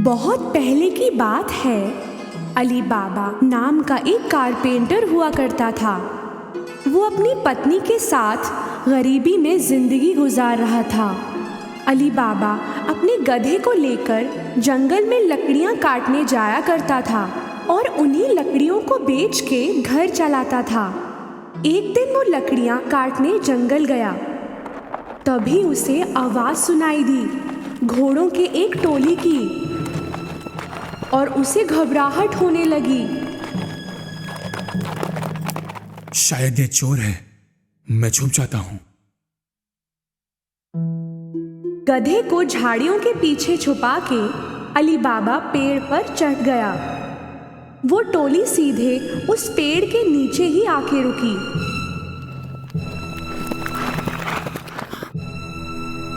बहुत पहले की बात है। अली बाबा नाम का एक कारपेंटर हुआ करता था। वो अपनी पत्नी के साथ गरीबी में जिंदगी गुजार रहा था। अली बाबा अपने गधे को लेकर जंगल में लकड़ियां काटने जाया करता था और उन्हीं लकड़ियों को बेच के घर चलाता था। एक दिन वो लकड़ियां काटने जंगल गया। तभी उसे आवाज सुनाई दी घोड़ों के एक टोली की और उसे घबराहट होने लगी। शायद ये चोर है, मैं छुप जाता हूं। गधे को झाड़ियों के पीछे छुपा के अली बाबा पेड़ पर चढ़ गया। वो टोली सीधे उस पेड़ के नीचे ही आके रुकी।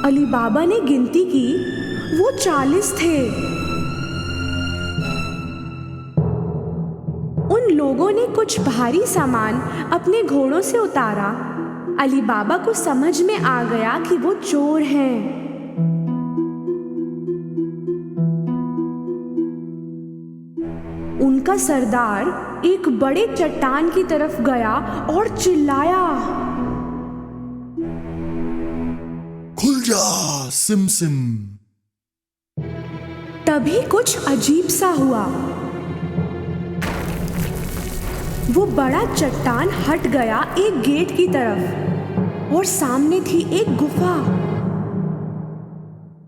अली बाबा ने गिनती की, वो 40 थे। उन लोगों ने कुछ भारी सामान अपने घोड़ों से उतारा। अली बाबा को समझ में आ गया कि वो चोर हैं। उनका सरदार एक बड़े चट्टान की तरफ गया और चिल्लाया, खुल जा सिम सिम। तभी कुछ अजीब सा हुआ। वो बड़ा चट्टान हट गया एक गेट की तरफ और सामने थी एक गुफा।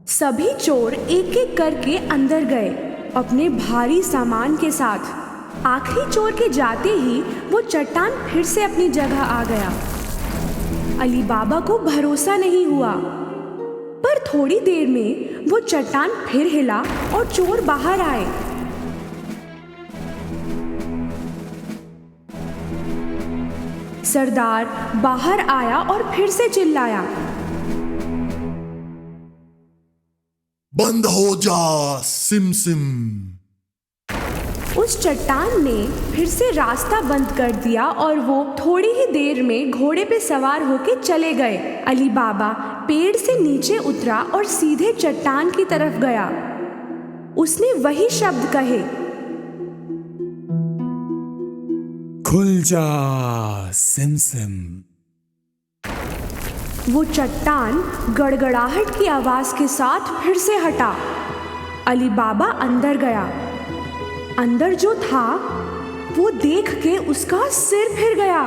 सभी चोर एक एक करके अंदर गए अपने भारी सामान के साथ। आखिरी चोर के जाते ही वो चट्टान फिर से अपनी जगह आ गया। अली बाबा को भरोसा नहीं हुआ, पर थोड़ी देर में वो चट्टान फिर हिला और चोर बाहर आए। सरदार बाहर आया और फिर से चिल्लाया, बंद हो जा सिम सिम। उस चट्टान ने फिर से रास्ता बंद कर दिया और वो थोड़ी ही देर में घोड़े पे सवार होके चले गए। अली बाबा पेड़ से नीचे उतरा और सीधे चट्टान की तरफ गया। उसने वही शब्द कहे, खुल जा सिम सिम। वो चट्टान गड़गड़ाहट की आवाज के साथ फिर से हटा। अली बाबा अंदर गया। अंदर जो था वो देख के उसका सिर फिर गया।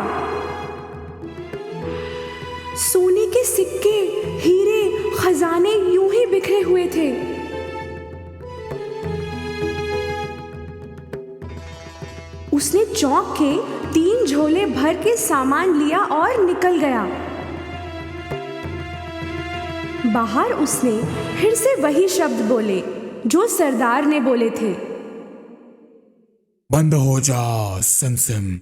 सोने के सिक्के, हीरे, खजाने यूं ही बिखरे हुए थे। उसने चौंक के 3 झोले भर के सामान लिया और निकल गया। बाहर उसने फिर से वही शब्द बोले जो सरदार ने बोले थे, बंद हो जा सिम सिम।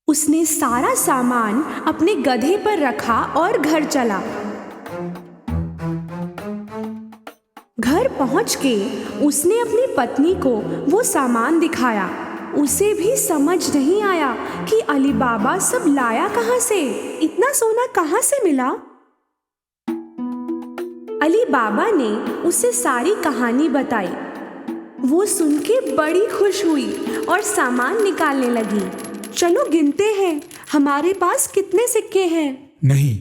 उसने सारा सामान अपने गधे पर रखा और घर चला। घर पहुंच के उसने अपनी पत्नी को वो सामान दिखाया। उसे भी समझ नहीं आया कि अली बाबा सब लाया कहां से, इतना सोना कहां से मिला। अली बाबा ने उसे सारी कहानी बताई। वो सुन के बड़ी खुश हुई और सामान निकालने लगी। चलो गिनते हैं, हमारे पास कितने सिक्के हैं। नहीं,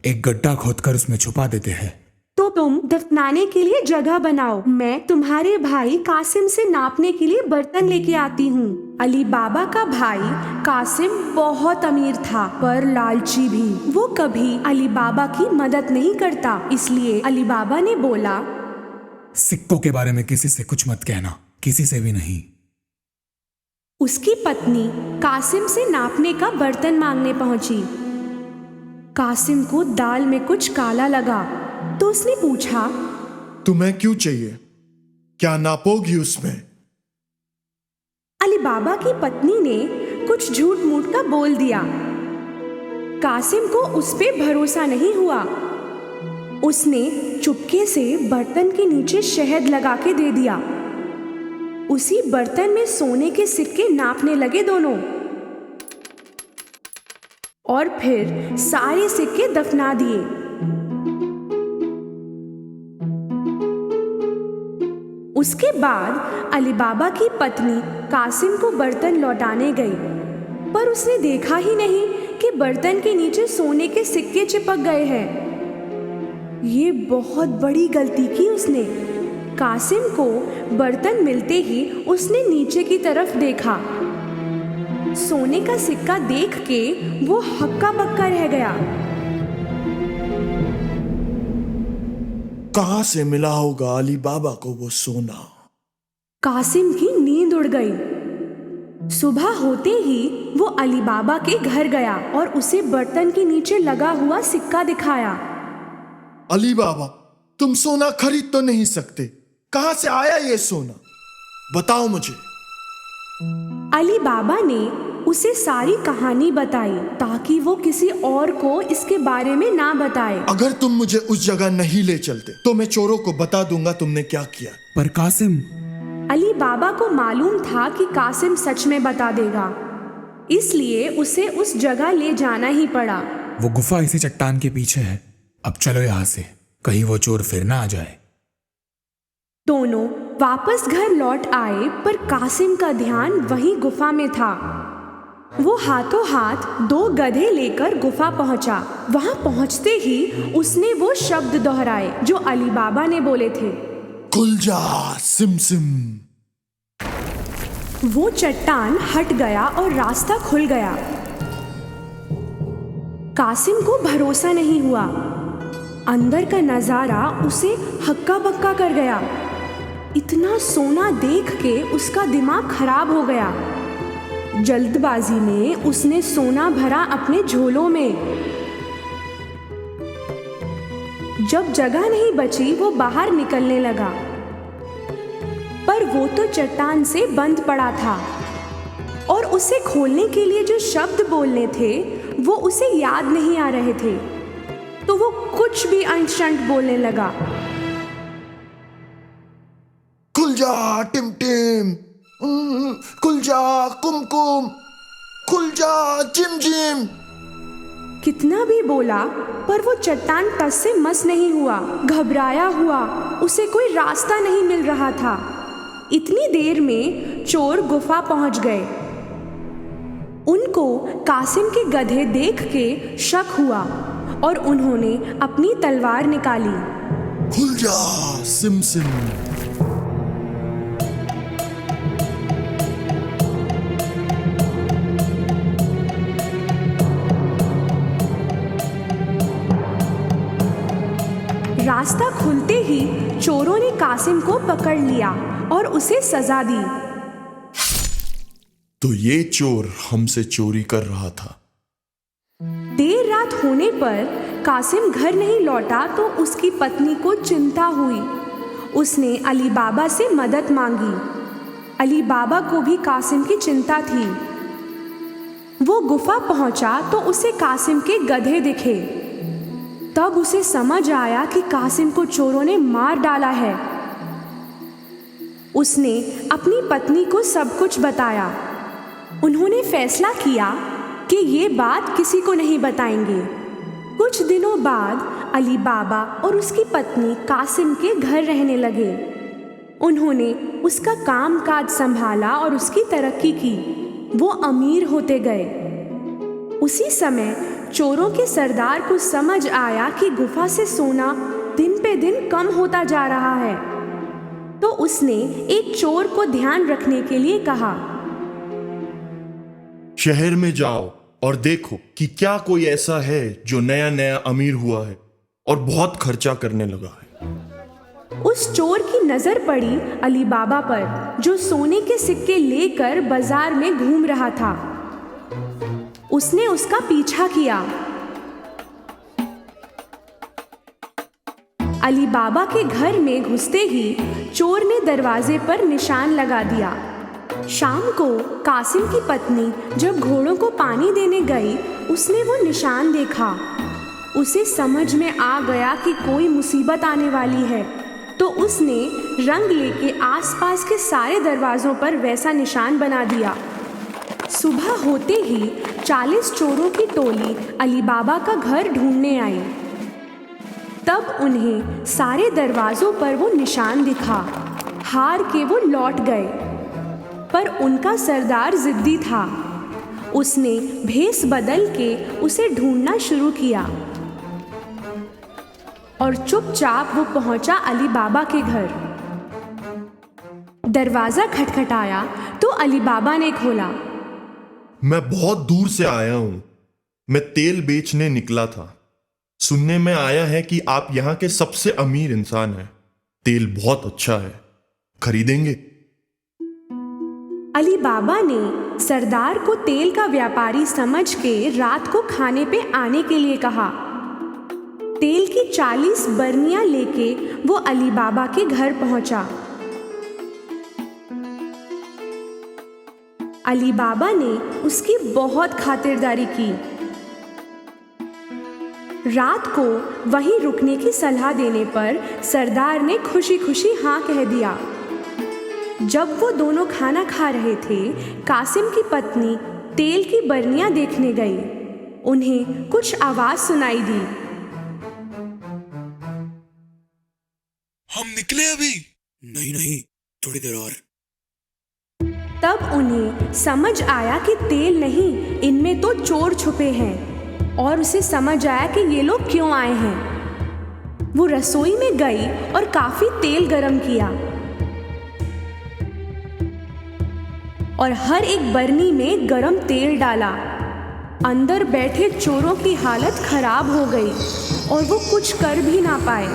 एक गड्ढा खोदकर उसमें छुपा देते हैं। तो तुम दफनाने के लिए जगह बनाओ। मैं तुम्हारे भाई कासिम से नापने के लिए बर्तन लेके आती हूँ। अली बाबा का भाई कासिम बहुत अमीर था पर लालची भी। वो कभी अली बाबा की मदद नहीं करता, इसलिए अली बाबा ने बोला, सिक्कों के बारे में किसी से कुछ मत कहना, किसी से भी नहीं। उसकी पत्नी कासिम से नापने का बर्तन मांगने पहुंची। कासिम को दाल में कुछ काला लगा तो उसने पूछा, तुम्हें क्यों चाहिए? क्या नापोगी उसमें? अली बाबा की पत्नी ने कुछ झूठ मूठ का बोल दिया। कासिम को उस पे भरोसा नहीं हुआ। उसने चुपके से बर्तन के नीचे शहद लगा के दे दिया। उसी बर्तन में सोने के सिक्के नापने लगे दोनों और फिर सारे सिक्के दफना दिए। उसके बाद अली बाबा की पत्नी कासिम को बर्तन लौटाने गई, पर उसने देखा ही नहीं कि बर्तन के नीचे सोने के सिक्के चिपक गए हैं। ये बहुत बड़ी गलती की उसने। कासिम को बर्तन मिलते ही उसने नीचे की तरफ देखा। सोने का सिक्का देख के वो हक्का बक्का रह गया। कहां से मिला होगा अली बाबा को वो सोना? कासिम की नींद उड़ गई। सुबह होते ही वो अली बाबा के घर गया और उसे बर्तन के नीचे लगा हुआ सिक्का दिखाया। अली बाबा, तुम सोना खरीद तो नहीं सकते, कहां से आया ये सोना? बताओ मुझे। अली बाबा ने उसे सारी कहानी बताई ताकि वो किसी और को इसके बारे में ना बताए। अगर तुम मुझे उस जगह नहीं ले चलते तो मैं चोरों को बता दूंगा तुमने क्या किया। पर कासिम, अली बाबा को मालूम था कि कासिम सच में बता देगा, इसलिए उसे उस जगह ले जाना ही पड़ा। वो गुफा इसी चट्टान के पीछे है। अब चलो यहाँ से, कहीं वो चोर फिर ना आ जाए। दोनों वापस घर लौट आए, पर कासिम का ध्यान वहीं गुफा में था। वो हाथों हाथ 2 गधे लेकर गुफा पहुंचा। वहां पहुंचते ही उसने वो शब्द दोहराए जो अली बाबा ने बोले थे, खुल जा सिम सिम। वो चट्टान हट गया और रास्ता खुल गया। कासिम को भरोसा नहीं हुआ। अंदर का नजारा उसे हक्का बक्का कर गया। इतना सोना देख के उसका दिमाग खराब हो गया। जल्दबाजी में उसने सोना भरा अपने झोलों में। जब जगह नहीं बची वो बाहर निकलने लगा, पर वो तो चट्टान से बंद पड़ा था और उसे खोलने के लिए जो शब्द बोलने थे वो उसे याद नहीं आ रहे थे, तो वो कुछ भी अनशंट बोलने लगा। खुल जा टिम टिम, खुल जा कुमकुम, खुल जा जिम जिम। कितना भी बोला पर वो चट्टान टस से मस नहीं हुआ। घबराया हुआ, उसे कोई रास्ता नहीं मिल रहा था। इतनी देर में चोर गुफा पहुंच गए। उनको कासिम के गधे देख के शक हुआ और उन्होंने अपनी तलवार निकाली। खुल जा सिम सिम। रास्ता खुलते ही चोरों ने कासिम को पकड़ लिया और उसे सजा दी। तो ये चोर हमसे चोरी कर रहा था। देर रात होने पर कासिम घर नहीं लौटा तो उसकी पत्नी को चिंता हुई। उसने अली बाबा से मदद मांगी। अली बाबा को भी कासिम की चिंता थी। वो गुफा पहुंचा तो उसे कासिम के गधे दिखे। तब उसे समझ आया कि कासिम को चोरों ने मार डाला है। उसने अपनी पत्नी को सब कुछ बताया। उन्होंने फैसला किया कि ये बात किसी को नहीं बताएंगे। कुछ दिनों बाद अली बाबा और उसकी पत्नी कासिम के घर रहने लगे। उन्होंने उसका कामकाज संभाला और उसकी तरक्की की। वो अमीर होते गए। उसी समय चोरों के सरदार को समझ आया कि गुफा से सोना दिन पे दिन कम होता जा रहा है, तो उसने एक चोर को ध्यान रखने के लिए कहा, शहर में जाओ और देखो कि क्या कोई ऐसा है जो नया नया अमीर हुआ है और बहुत खर्चा करने लगा है। उस चोर की नजर पड़ी अली बाबा पर, जो सोने के सिक्के लेकर बाजार में घूम रहा था। उसने उसका पीछा किया। अली बाबा के घर में घुसते ही चोर ने दरवाजे पर निशान लगा दिया। शाम को कासिम की पत्नी जब घोड़ों को पानी देने गई, उसने वो निशान देखा। उसे समझ में आ गया कि कोई मुसीबत आने वाली है, तो उसने रंग लेके आसपास के सारे दरवाजों पर वैसा निशान बना दिया। सुबह होते ही 40 चोरों की टोली अली बाबा का घर ढूंढने आई। तब उन्हें सारे दरवाजों पर वो निशान दिखा। हार के वो लौट गए। पर उनका सरदार जिद्दी था। उसने भेष बदल के उसे ढूंढना शुरू किया और चुपचाप वो पहुंचा अली बाबा के घर। दरवाजा खटखटाया तो अली बाबा ने खोला। मैं बहुत दूर से आया हूं। मैं तेल बेचने निकला था। सुनने में आया है कि आप यहाँ के सबसे अमीर इंसान हैं। तेल बहुत अच्छा है, खरीदेंगे? अली बाबा ने सरदार को तेल का व्यापारी समझ के रात को खाने पे आने के लिए कहा। तेल की 40 बरनियां लेके वो अली बाबा के घर पहुंचा। अली बाबा ने उसकी बहुत खातिरदारी की। रात को वहीं रुकने की सलाह देने पर सरदार ने खुशी खुशी हाँ कह दिया। जब वो दोनों खाना खा रहे थे, कासिम की पत्नी तेल की बरनियां देखने गई। उन्हें कुछ आवाज सुनाई दी। हम निकले अभी? नहीं नहीं, थोड़ी देर और। तब उन्हें समझ आया कि तेल नहीं, इनमें तो चोर छुपे हैं और उसे समझ आया कि ये लोग क्यों आए हैं। वो रसोई में गई और काफी तेल गरम किया और हर एक बरनी में गरम तेल डाला। अंदर बैठे चोरों की हालत खराब हो गई और वो कुछ कर भी ना पाए।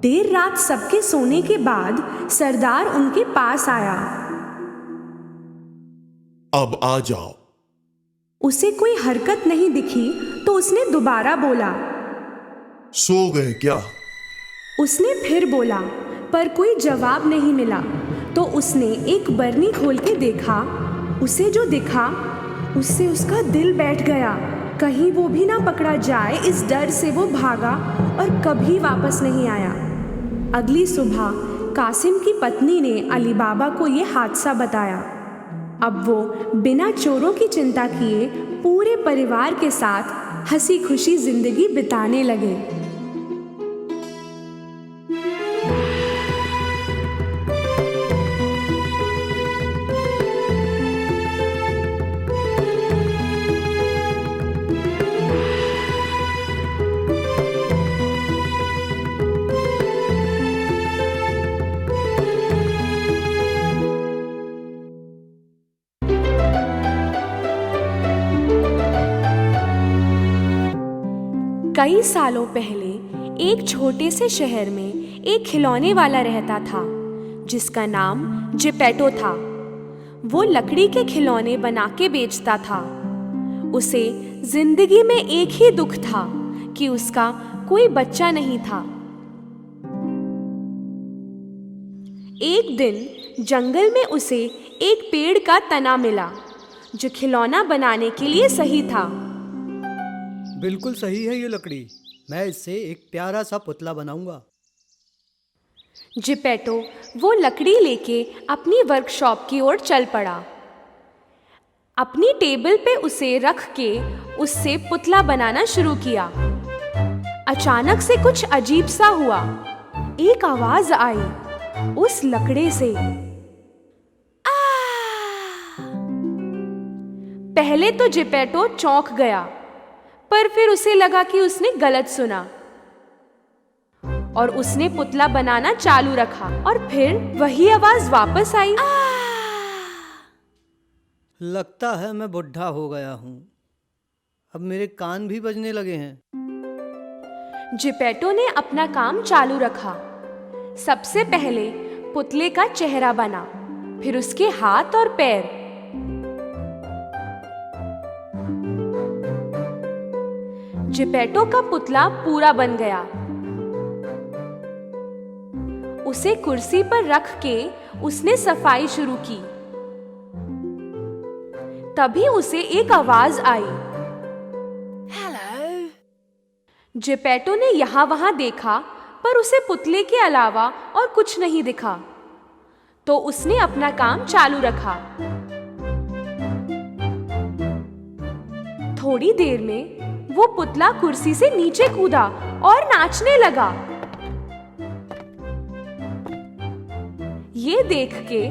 देर रात सबके सोने के बाद सरदार उनके पास आया। अब आ जाओ। उसे कोई हरकत नहीं दिखी तो उसने दोबारा बोला। सो गए क्या? उसने फिर बोला, पर कोई जवाब नहीं मिला। तो उसने एक बरनी खोल के देखा। उसे जो दिखा उससे उसका दिल बैठ गया। कहीं वो भी ना पकड़ा जाए, इस डर से वो भागा और कभी वापस नहीं आया। अगली सुबह कासिम की पत्नी ने अली बाबा को ये हादसा बताया। अब वो बिना चोरों की चिंता किए पूरे परिवार के साथ हंसी खुशी जिंदगी बिताने लगे। कई सालों पहले एक छोटे से शहर में एक खिलौने वाला रहता था जिसका नाम जिपेटो था। वो लकड़ी के खिलौने बना के बेचता था। उसे जिंदगी में एक ही दुख था कि उसका कोई बच्चा नहीं था। एक दिन जंगल में उसे एक पेड़ का तना मिला जो खिलौना बनाने के लिए सही था। बिल्कुल सही है ये लकड़ी। मैं इससे एक प्यारा सा पुतला बनाऊंगा। जिपेटो वो लकड़ी लेके अपनी वर्कशॉप की ओर चल पड़ा। अपनी टेबल पे उसे रख के उससे पुतला बनाना शुरू किया। अचानक से कुछ अजीब सा हुआ। एक आवाज आई उस लकड़ी से। पहले तो जिपेटो चौंक गया, पर फिर उसे लगा कि उसने गलत सुना और उसने पुतला बनाना चालू रखा और फिर वही आवाज वापस आई। लगता है मैं बुढ़ा हो गया हूँ। अब मेरे कान भी बजने लगे हैं। जिपेटो ने अपना काम चालू रखा। सबसे पहले पुतले का चेहरा बना, फिर उसके हाथ और पैर। जिपेटो का पुतला पूरा बन गया। उसे कुर्सी पर रख के उसने सफाई शुरू की। तभी उसे एक आवाज आई, हेलो। जिपेटो ने यहां वहां देखा, पर उसे पुतले के अलावा और कुछ नहीं दिखा। तो उसने अपना काम चालू रखा। थोड़ी देर में वो पुतला कुर्सी से नीचे कूदा और नाचने लगा। ये देख के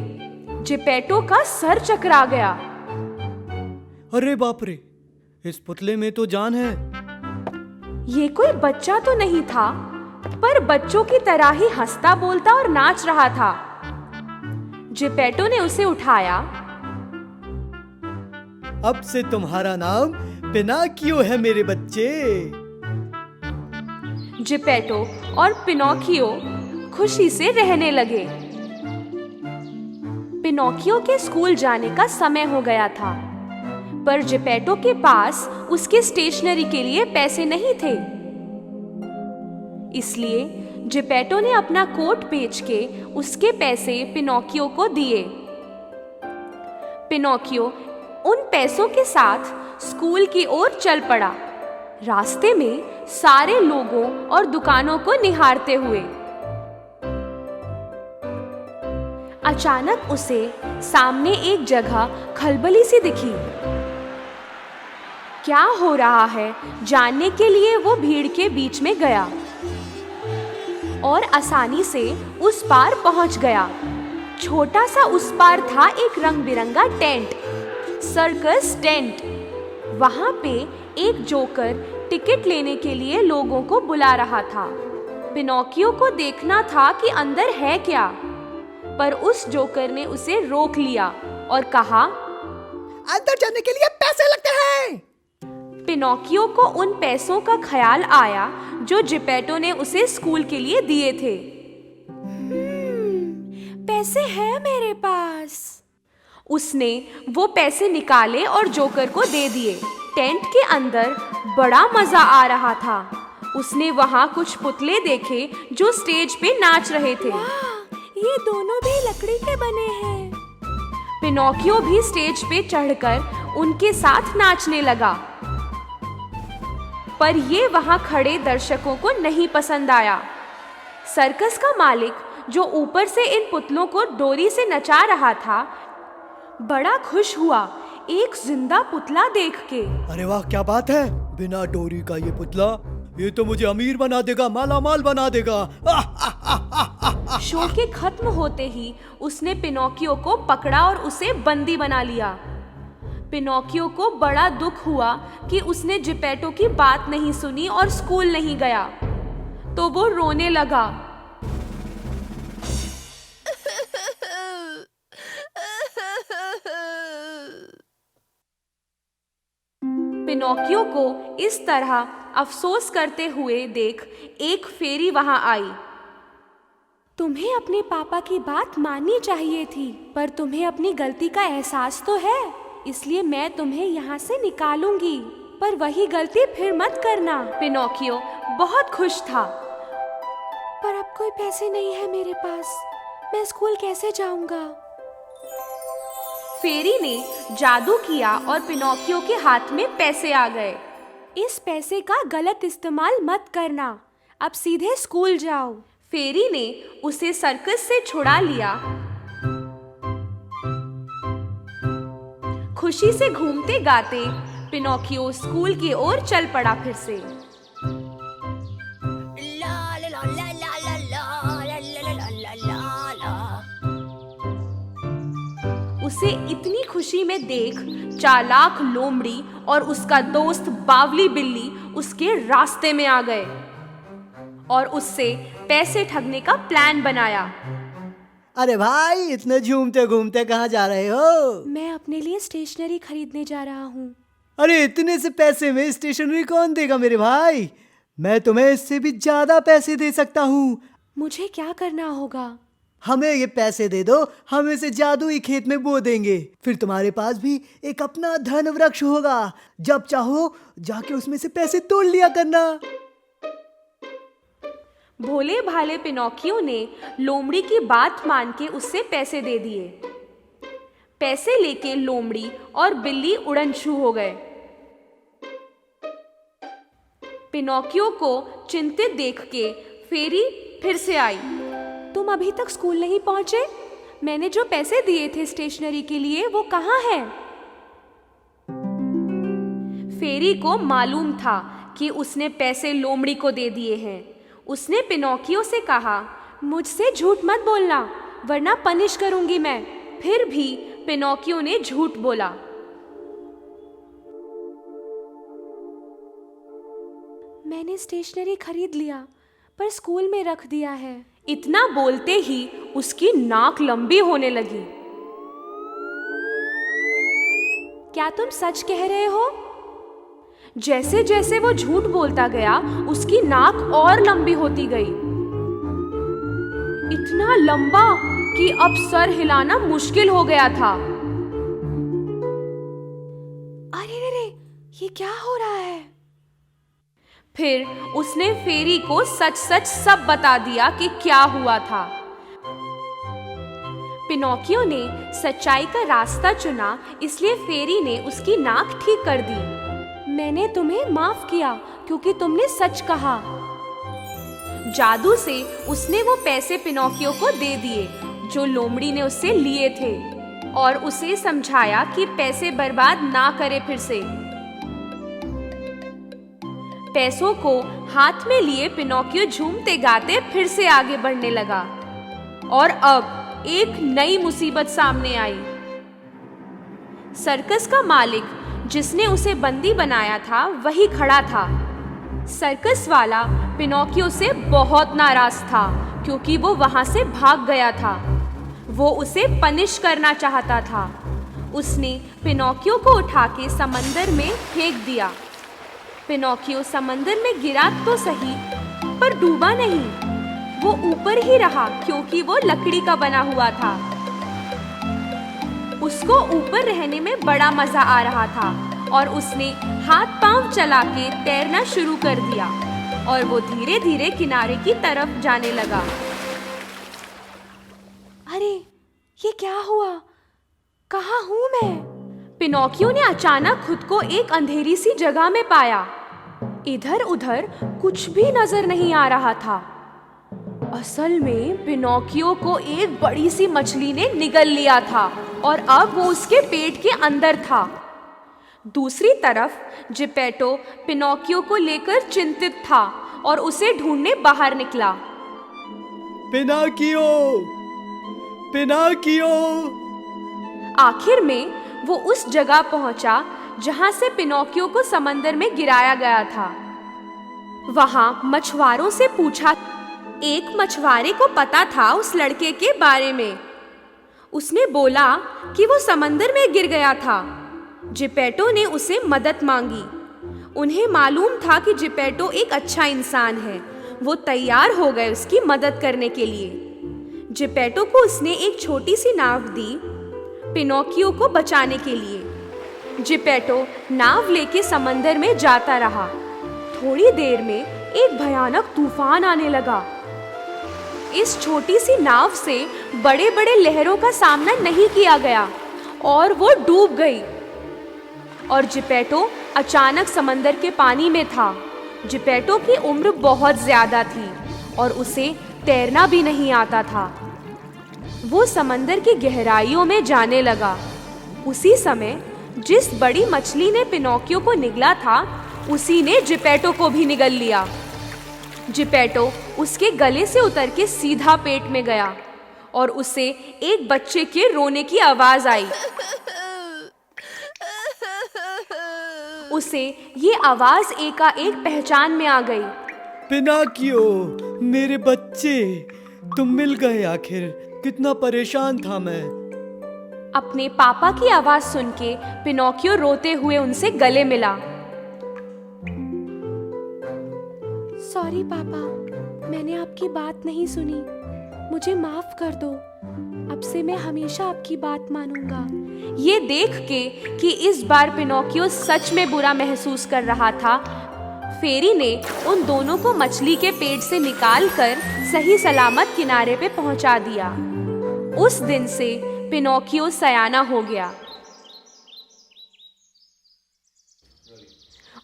जेपेटो का सर चकरा गया। अरे बाप रे, इस पुतले में तो जान है। ये कोई बच्चा तो नहीं था, पर बच्चों की तरह ही हंसता बोलता और नाच रहा था। जेपेटो ने उसे उठाया। अब से तुम्हारा नाम पिनोकियो है मेरे बच्चे। जेपेटो और पिनोकियो खुशी से रहने लगे। पिनोकियो के स्कूल जाने का समय हो गया था, पर जेपेटो के पास उसके स्टेशनरी के लिए पैसे नहीं थे। इसलिए जेपेटो ने अपना कोट बेच के उसके पैसे पिनोकियो को दिए। पिनोकियो उन पैसों के साथ स्कूल की ओर चल पड़ा, रास्ते में सारे लोगों और दुकानों को निहारते हुए। अचानक उसे सामने एक जगह खलबली सी दिखी। क्या हो रहा है जानने के लिए वो भीड़ के बीच में गया और आसानी से उस पार पहुंच गया। छोटा सा उस पार था एक रंग बिरंगा टेंट, सर्कस टेंट। वहां पे एक जोकर टिकट लेने के लिए लोगों को बुला रहा था। पिनोकियो को देखना था कि अंदर है क्या, पर उस जोकर ने उसे रोक लिया और कहा, अंदर जाने के लिए पैसे लगते हैं। पिनोकियो को उन पैसों का ख्याल आया जो जेपेटो ने उसे स्कूल के लिए दिए थे। पैसे हैं मेरे पास। उसने वो पैसे निकाले और जोकर को दे दिए। टेंट के अंदर बड़ा मजा आ रहा था। उसने वहाँ कुछ पुतले देखे जो स्टेज पे नाच रहे थे। ये दोनों भी लकड़ी के बने हैं। पिनोकियो भी स्टेज पे चढ़कर उनके साथ नाचने लगा, पर ये वहां खड़े दर्शकों को नहीं पसंद आया। सर्कस का मालिक जो ऊपर से इन पुतलों को डोरी से नचा रहा था, बड़ा खुश हुआ एक जिंदा पुतला देख के। अरे वाह, क्या बात है, बिना डोरी का ये पुतला, ये तो मुझे अमीर बना देगा, माला माल बना देगा। शो के खत्म होते ही उसने पिनोकियो को पकड़ा और उसे बंदी बना लिया। पिनोकियो को बड़ा दुख हुआ कि उसने जेपेटो की बात नहीं सुनी और स्कूल नहीं गया, तो वो रोने लगा। पिनोकियो को इस तरह अफसोस करते हुए देख एक फेरी वहां आई। तुम्हें अपने पापा की बात माननी चाहिए थी, पर तुम्हें अपनी गलती का एहसास तो है, इसलिए मैं तुम्हें यहाँ से निकालूंगी, पर वही गलती फिर मत करना। पिनोकियो बहुत खुश था। पर अब कोई पैसे नहीं है मेरे पास, मैं स्कूल कैसे जाऊंगा? फेरी ने जादू किया और पिनोकियो के हाथ में पैसे आ गए। इस पैसे का गलत इस्तेमाल मत करना, अब सीधे स्कूल जाओ। फेरी ने उसे सर्कस से छुड़ा लिया। खुशी से घूमते गाते पिनोकियो स्कूल की ओर चल पड़ा फिर से। उसे इतनी खुशी में देख चालाक लोमड़ी और उसका दोस्त बावली बिल्ली उसके रास्ते में आ गए और उससे पैसे ठगने का प्लान बनाया। अरे भाई, इतने झूमते घूमते कहाँ जा रहे हो? मैं अपने लिए स्टेशनरी खरीदने जा रहा हूँ। अरे इतने से पैसे में स्टेशनरी कौन देगा मेरे भाई? मैं तुम्हें इससे भी ज्यादा पैसे दे सकता हूँ। मुझे क्या करना होगा? हमें ये पैसे दे दो, हम इसे जादुई खेत में बो देंगे, फिर तुम्हारे पास भी एक अपना धन वृक्ष होगा। जब चाहो जाके उसमें से पैसे तोड़ लिया करना। भोले भाले पिनोकियो ने लोमड़ी की बात मान के उससे पैसे दे दिए। पैसे लेके लोमड़ी और बिल्ली उड़न छू हो गए। पिनोकियो को चिंतित देख के फेरी फिर से आई। तुम अभी तक स्कूल नहीं पहुंचे? मैंने जो पैसे दिए थे स्टेशनरी के लिए वो कहाँ हैं? फेरी को मालूम था कि उसने पैसे लोमड़ी को दे दिए हैं। उसने पिनोकियो से कहा, मुझसे झूठ मत बोलना वरना पनिश करूंगी मैं। फिर भी पिनोकियो ने झूठ बोला। मैंने स्टेशनरी खरीद लिया पर स्कूल में रख दिया है। इतना बोलते ही उसकी नाक लंबी होने लगी। क्या तुम सच कह रहे हो? जैसे जैसे वो झूठ बोलता गया उसकी नाक और लंबी होती गई, इतना लंबा कि अब सर हिलाना मुश्किल हो गया था। अरे रे रे, ये क्या हो रहा है? फिर उसने फेरी को सच सच सब बता दिया कि क्या हुआ था। पिनोकियो ने सच्चाई का रास्ता चुना, इसलिए फेरी ने उसकी नाक ठीक कर दी। मैंने तुम्हें माफ किया क्योंकि तुमने सच कहा। जादू से उसने वो पैसे पिनोकियो को दे दिए जो लोमड़ी ने उससे लिए थे और उसे समझाया कि पैसे बर्बाद ना करे फिर से। पैसों को हाथ में लिए पिनोकियो झूमते गाते फिर से आगे बढ़ने लगा और अब एक नई मुसीबत सामने आई। सर्कस का मालिक जिसने उसे बंदी बनाया था वही खड़ा था। सर्कस वाला पिनोकियो से बहुत नाराज था क्योंकि वो वहां से भाग गया था। वो उसे पनिश करना चाहता था। उसने पिनोकियो को उठा के समंदर में फेंक दिया। पिनोकियो समंदर में गिरा तो सही पर डूबा नहीं, वो ऊपर ही रहा क्योंकि वो लकड़ी का बना हुआ था। उसको ऊपर रहने में बड़ा मजा आ रहा था और उसने हाथ पांव चला के तैरना शुरू कर दिया और वो धीरे धीरे किनारे की तरफ जाने लगा। अरे ये क्या हुआ? कहाँ हूँ मैं? पिनोकियो ने अचानक खुद को एक अंधेरी सी जगह में पाया। इधर उधर कुछ भी नजर नहीं आ रहा था। असल में पिनोकियो को एक बड़ी सी मछली ने निगल लिया था और अब वो उसके पेट के अंदर था। दूसरी तरफ जिपेटो पिनोकियो को लेकर चिंतित था और उसे ढूंढने बाहर निकला। Pinocchio, Pinocchio! आखिर में वो उस जगह पहुंचा जहां से पिनोकियो को समंदर में गिराया गया था। वहां मछुआरों से पूछा। एक मछुआरे को पता था उस लड़के के बारे में। उसने बोला कि वो समंदर में गिर गया था। जिपेटो ने उसे मदद मांगी। उन्हें मालूम था कि जिपेटो एक अच्छा इंसान है। वो तैयार हो गए उसकी मदद करने के लिए। जिपेटो को उसने एक छोटी सी नाव दी पिनोकियो को बचाने के लिए। जिपेटो नाव लेके समंदर में जाता रहा। थोड़ी देर में एक भयानक तूफान आने लगा। इस छोटी सी नाव से बड़े बड़े लहरों का सामना नहीं किया गया और वो डूब गई। और जिपेटो अचानक समंदर के पानी में था। जिपेटो की उम्र बहुत ज्यादा थी और उसे तैरना भी नहीं आता था। वो समंदर की गहराइयों में जाने लगा। उसी समय जिस बड़ी मछली ने पिनोकियो को निगला था उसी ने जिपेटो को भी निगल लिया। जिपेटो उसके गले से उतर के सीधा पेट में गया और उसे एक बच्चे के रोने की आवाज आई। उसे ये आवाज एकाएक पहचान में आ गई। पिनोकियो, मेरे बच्चे, तुम मिल गए आखिर। कितना परेशान था मैं। अपने पापा की आवाज सुन के पिनोकियो रोते हुए उनसे गले मिला। सॉरी पापा, मैंने आपकी बात नहीं सुनी। मुझे माफ कर दो। अब से मैं हमेशा आपकी बात मानूंगा। ये देख के कि इस बार पिनोकियो सच में बुरा महसूस कर रहा था, फेरी ने उन दोनों को मछली के पेट से निकालकर सही सलामत किनारे पे पहुंचा दिया। उस दिन से पिनोकियो सयाना हो गया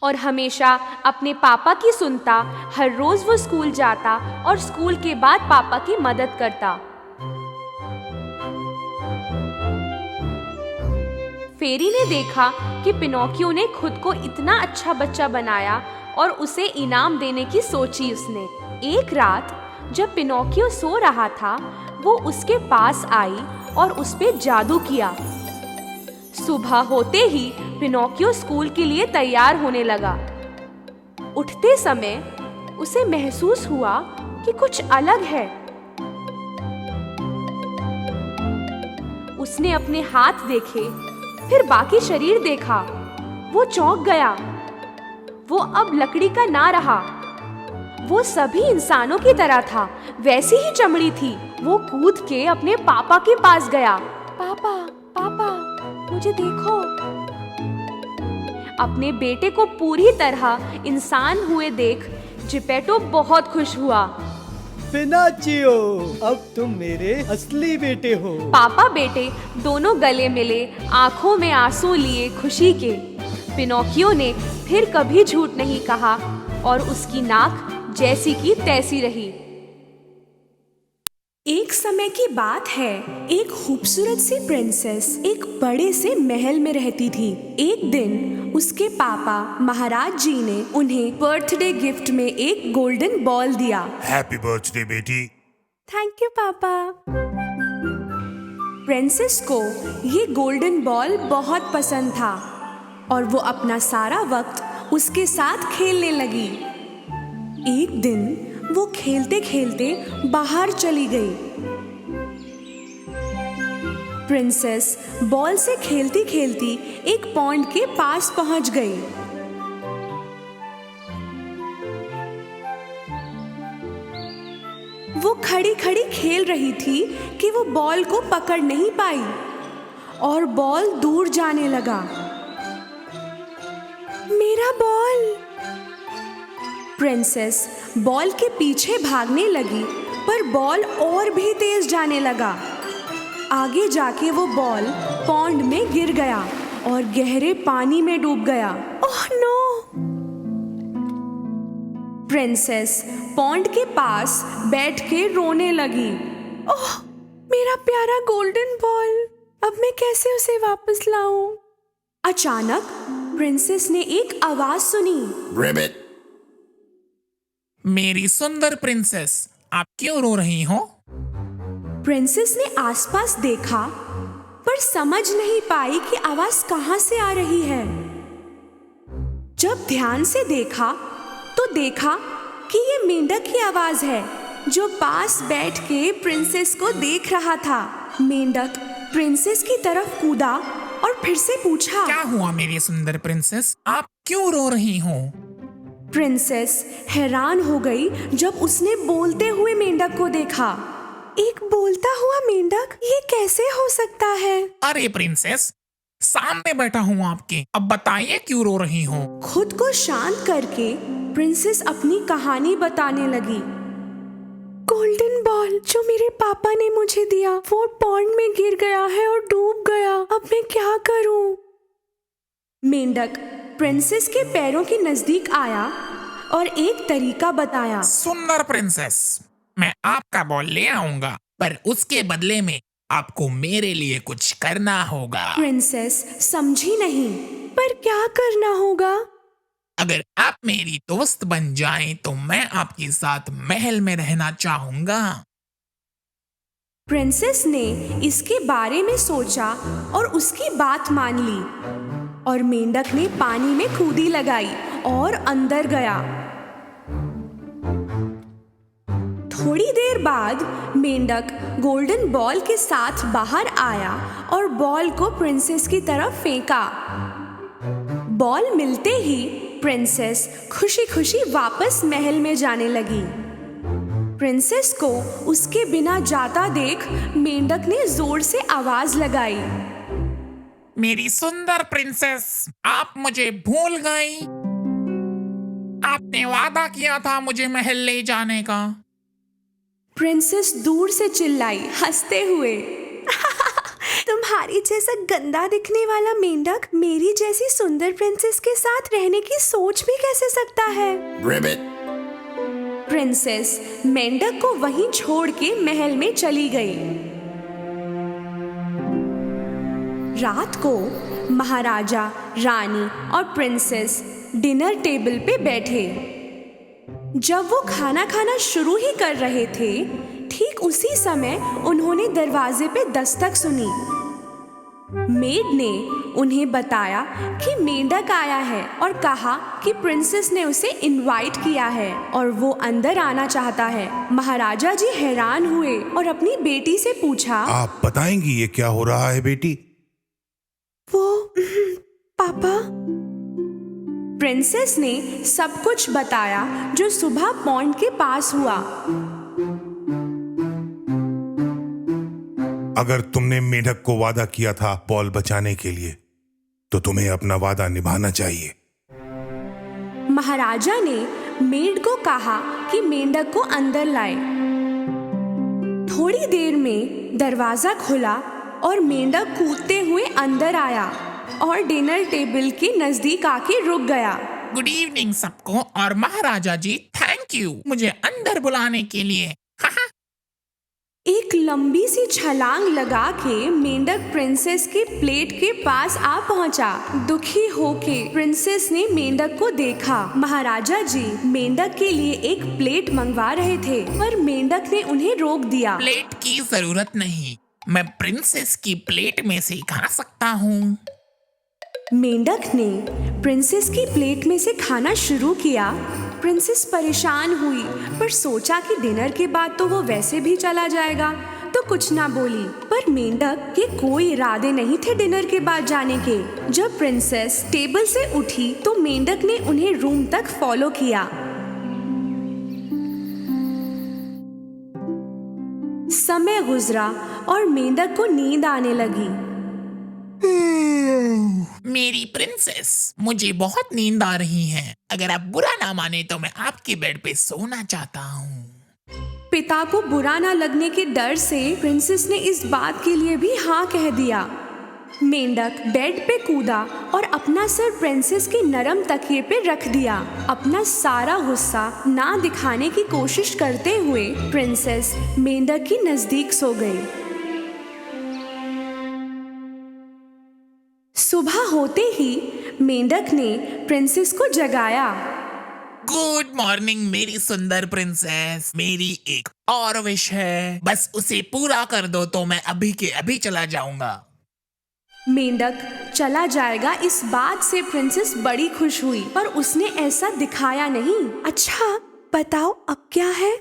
और हमेशा अपने पापा की सुनता। हर रोज वो स्कूल जाता और स्कूल के बाद पापा की मदद करता। फेरी ने देखा कि पिनोकियो ने खुद को इतना अच्छा बच्चा बनाया और उसे इनाम देने की सोची उसने। एक रात जब पिनोकियो सो रहा था, वो उसके पास आई और उस पे जादू किया। सुबह होते ही पिनोकियो स्कूल के लिए तैयार होने लगा। उठते समय उसे महसूस हुआ कि कुछ अलग है। उसने अपने हाथ देखे, फिर बाकी शरीर देखा। वो चौंक गया। वो अब लकड़ी का ना रहा, वो सभी इंसानों की तरह था, वैसी ही चमड़ी थी। वो कूद के अपने पापा के पास गया। पापा, पापा, मुझे देखो। अपने बेटे को पूरी तरह इंसान हुए देख जिपेटो बहुत खुश हुआ। पिनोचियो, अब तुम मेरे असली बेटे हो। पापा बेटे दोनों गले मिले, आंखों में आंसू लिए खुशी के। पिनोकियो ने फिर कभी झूठ नहीं कहा और उसकी नाक जैसी की तैसी रही। एक समय की बात है, एक खूबसूरत सी प्रिंसेस एक बड़े से महल में रहती थी। एक दिन उसके पापा महाराज जी ने उन्हें बर्थडे गिफ्ट में एक गोल्डन बॉल दिया। हैप्पी बर्थडे बेटी। थैंक यू पापा। प्रिंसेस को ये गोल्डन बॉल बहुत पसंद था और वो अपना सारा वक्त उसके साथ खेलने लगी। एक दिन वो खेलते खेलते बाहर चली गई। प्रिंसेस बॉल से खेलती खेलती एक पॉन्ड के पास पहुंच गई। वो खड़ी खड़ी खेल रही थी कि वो बॉल को पकड़ नहीं पाई और बॉल दूर जाने लगा। मेरा बॉल! प्रिंसेस बॉल के पीछे भागने लगी, पर बॉल और भी तेज जाने लगा। आगे जाके वो बॉल पॉन्ड में गिर गया और गहरे पानी में डूब गया। Oh no! प्रिंसेस पॉन्ड के पास बैठ के रोने लगी। ओह, मेरा प्यारा गोल्डन बॉल, अब मैं कैसे उसे वापस लाऊं? अचानक प्रिंसेस ने एक आवाज सुनी। रिबिट। मेरी सुंदर प्रिंसेस, आप क्यों रो रही हो? प्रिंसेस ने आसपास देखा, पर समझ नहीं पाई कि आवाज कहां से आ रही है। जब ध्यान से देखा तो देखा कि ये मेंढक की आवाज है, जो पास बैठ के प्रिंसेस को देख रहा था। मेंढक प्रिंसेस की तरफ कूदा और फिर से पूछा, क्या हुआ मेरी सुंदर प्रिंसेस, आप क्यों रो रही हो? प्रिंसेस हैरान हो गई जब उसने बोलते हुए मेंढक को देखा। एक बोलता हुआ मेंढक, ये कैसे हो सकता है? अरे प्रिंसेस, सामने बैठा हूँ आपके, अब बताइए क्यों रो रही हो? खुद को शांत करके प्रिंसेस अपनी कहानी बताने लगी। गोल्डन बॉल जो मेरे पापा ने मुझे दिया, वो पॉन्ड में गिर गया है और डूब गया। अब मैं क्या करूं? मेंढक प्रिंसेस के पैरों के नजदीक आया और एक तरीका बताया। सुंदर प्रिंसेस, मैं आपका बॉल ले आऊंगा, पर उसके बदले में आपको मेरे लिए कुछ करना होगा। प्रिंसेस समझी नहीं, पर क्या करना होगा? अगर आप मेरी दोस्त बन जाएं, तो मैं आपके साथ महल में रहना चाहूंगा। प्रिंसेस ने इसके बारे में सोचा और उसकी बात मान ली, और मेंढक ने पानी में कूदी लगाई और अंदर गया। थोड़ी देर बाद मेंढक गोल्डन बॉल के साथ बाहर आया और बॉल को प्रिंसेस की तरफ फेंका। बॉल मिलते ही प्रिंसेस खुशी खुशी वापस महल में जाने लगी। प्रिंसेस को उसके बिना जाता देख मेंढक ने जोर से आवाज लगाई। मेरी सुंदर प्रिंसेस, आप मुझे भूल गई? आपने वादा किया था मुझे महल ले जाने का। प्रिंसेस दूर से चिल्लाई हंसते हुए। तुम्हारी जैसा गंदा दिखने वाला मेंढक मेरी जैसी सुंदर प्रिंसेस के साथ रहने की सोच भी कैसे सकता है? रिबिट। प्रिंसेस मेंढक को वहीं छोड़ के महल में चली गई। रात को महाराजा, रानी और प्रिंसेस डिनर टेबल पे बैठे। जब वो खाना खाना शुरू ही कर रहे थे, ठीक उसी समय उन्होंने दरवाजे पे दस्तक सुनी। मेड ने उन्हें बताया कि मेंढक आया है और कहा कि प्रिंसेस ने उसे इनवाइट किया है और वो अंदर आना चाहता है। महाराजा जी हैरान हुए और अपनी बेटी से पूछा, आप बताएंगी ये क्या हो रहा है बेटी? वो पापा। प्रिंसेस ने सब कुछ बताया जो सुबह पॉन्ड के पास हुआ। अगर तुमने मेंढक को वादा किया था बॉल बचाने के लिए, तो तुम्हें अपना वादा निभाना चाहिए। महाराजा ने मेड को कहा कि मेंढक को अंदर लाए। थोड़ी देर में दरवाजा खुला और मेंढक कूदते हुए अंदर आया और डिनर टेबल के नजदीक आके रुक गया। गुड इवनिंग सबको, और महाराजा जी थैंक यू मुझे अंदर बुलाने के लिए। एक लंबी सी छलांग लगा के मेंढक प्रिंसेस के प्लेट के पास आ पहुंचा। दुखी होके प्रिंसेस ने मेंढक को देखा। महाराजा जी मेंढक के लिए एक प्लेट मंगवा रहे थे, पर मेंढक ने उन्हें रोक दिया। प्लेट की जरूरत नहीं, मैं प्रिंसेस की प्लेट में से खा सकता हूँ। मेंढक ने प्रिंसेस की प्लेट में से खाना शुरू किया। प्रिंसेस परेशान हुई, पर सोचा कि डिनर के बाद तो वो वैसे भी चला जाएगा, तो कुछ ना बोली। पर मेंढक के कोई इरादे नहीं थे डिनर के बाद जाने के। जब प्रिंसेस टेबल से उठी तो मेंढक ने उन्हें रूम तक फॉलो किया। समय गुजरा और मेंढक को नींद आने लगी। मेरी प्रिंसेस, मुझे बहुत नींद आ रही है। अगर आप बुरा ना माने तो मैं आपके बेड पे सोना चाहता हूँ। पिता को बुरा ना लगने के डर से प्रिंसेस ने इस बात के लिए भी हाँ कह दिया। मेंढक बेड पे कूदा और अपना सर प्रिंसेस के नरम तकिए पे रख दिया। अपना सारा गुस्सा ना दिखाने की कोशिश करते हुए प्रिंसेस मेंढक के नजदीक सो गई। सुबह होते ही मेंढक ने प्रिंसेस को जगाया। गुड मॉर्निंग मेरी सुंदर प्रिंसेस, मेरी एक और विश है, बस उसे पूरा कर दो तो मैं अभी के अभी चला जाऊंगा। मेंढक चला जाएगा इस बात से प्रिंसेस बड़ी खुश हुई, पर उसने ऐसा दिखाया नहीं। अच्छा बताओ अब क्या है?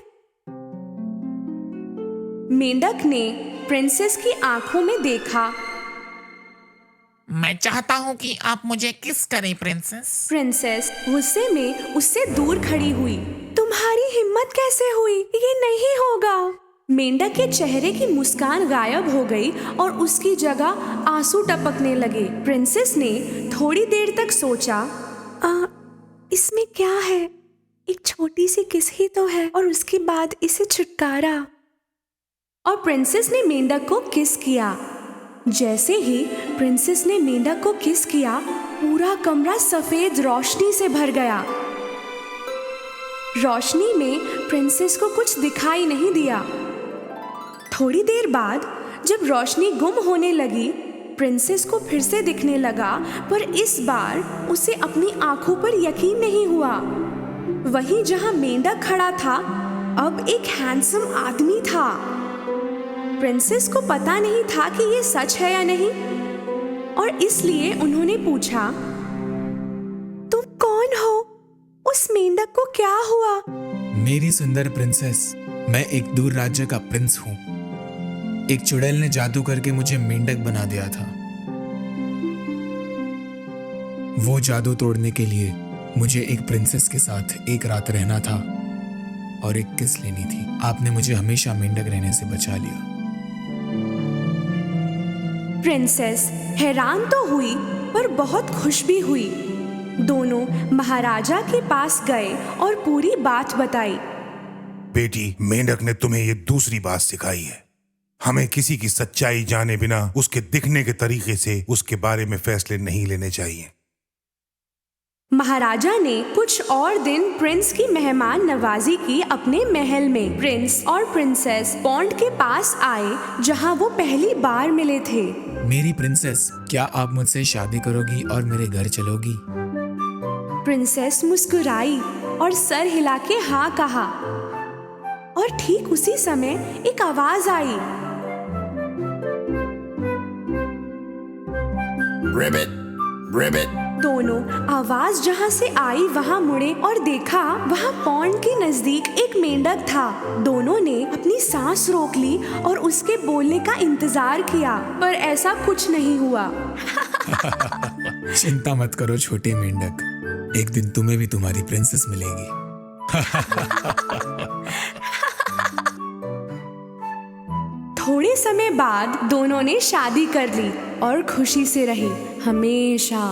मेंढक ने प्रिंसेस की आंखों में देखा। मैं चाहता हूँ कि आप मुझे किस करें प्रिंसेस। प्रिंसेस गुस्से में उससे दूर खड़ी हुई। तुम्हारी हिम्मत कैसे हुई? ये नहीं होगा। मेंढक के चेहरे की मुस्कान गायब हो गई और उसकी जगह आंसू टपकने लगे। प्रिंसेस ने थोड़ी देर तक सोचा, इसमें क्या है? एक छोटी सी किस ही तो है और उसके बाद इसे छुटकारा। और प्रिंसेस ने मेंढक को किस किया। जैसे ही प्रिंसेस ने मेंढक को किस किया, पूरा कमरा सफेद रोशनी से भर गया। रोशनी में प्रिंसेस को कुछ दिखाई नहीं दिया। थोड़ी देर बाद जब रोशनी गुम होने लगी, प्रिंसेस को फिर से दिखने लगा, पर इस बार उसे अपनी आंखों पर यकीन नहीं हुआ। वहीं जहां मेंढक खड़ा था, अब एक हैंडसम आदमी था। प्रिंसेस को पता नहीं था कि ये सच है या नहीं, और इसलिए उन्होंने पूछा, तुम कौन हो? उस मेंढक को क्या हुआ? मेरी सुंदर प्रिंसेस, मैं एक दूर राज्य का प्रिंस हूँ। एक चुड़ैल ने जादू करके मुझे मेंढक बना दिया था। वो जादू तोड़ने के लिए मुझे एक प्रिंसेस के साथ एक रात रहना था और एक किस लेनी थी। आपने मुझे हमेशा मेंढक रहने से बचा लिया। प्रिंसेस हैरान तो हुई, पर बहुत खुश भी हुई। दोनों महाराजा के पास गए और पूरी बात बताई। बेटी, मेंढक ने तुम्हें ये दूसरी बात सिखाई है। हमें किसी की सच्चाई जाने बिना उसके दिखने के तरीके से उसके बारे में फैसले नहीं लेने चाहिए। महाराजा ने कुछ और दिन प्रिंस की मेहमान नवाजी की अपने महल में। प्रिंस और प्रिंसेस पॉन्ड के पास आए जहां वो पहली बार मिले थे। मेरी प्रिंसेस, क्या आप मुझसे शादी करोगी और मेरे घर चलोगी? प्रिंसेस मुस्कुराई और सर हिला के हाँ कहा। और ठीक उसी समय एक आवाज आई। रिबिट, रिबिट। दोनों आवाज जहां से आई वहां मुड़े और देखा वहां पॉन्ड के नजदीक एक मेंढक था। दोनों ने अपनी सांस रोक ली और उसके बोलने का इंतजार किया, पर ऐसा कुछ नहीं हुआ। चिंता मत करो छोटे मेंढक, एक दिन तुम्हें भी तुम्हारी प्रिंसेस मिलेगी। थोड़े समय बाद दोनों ने शादी कर ली और खुशी से रहे हमेशा।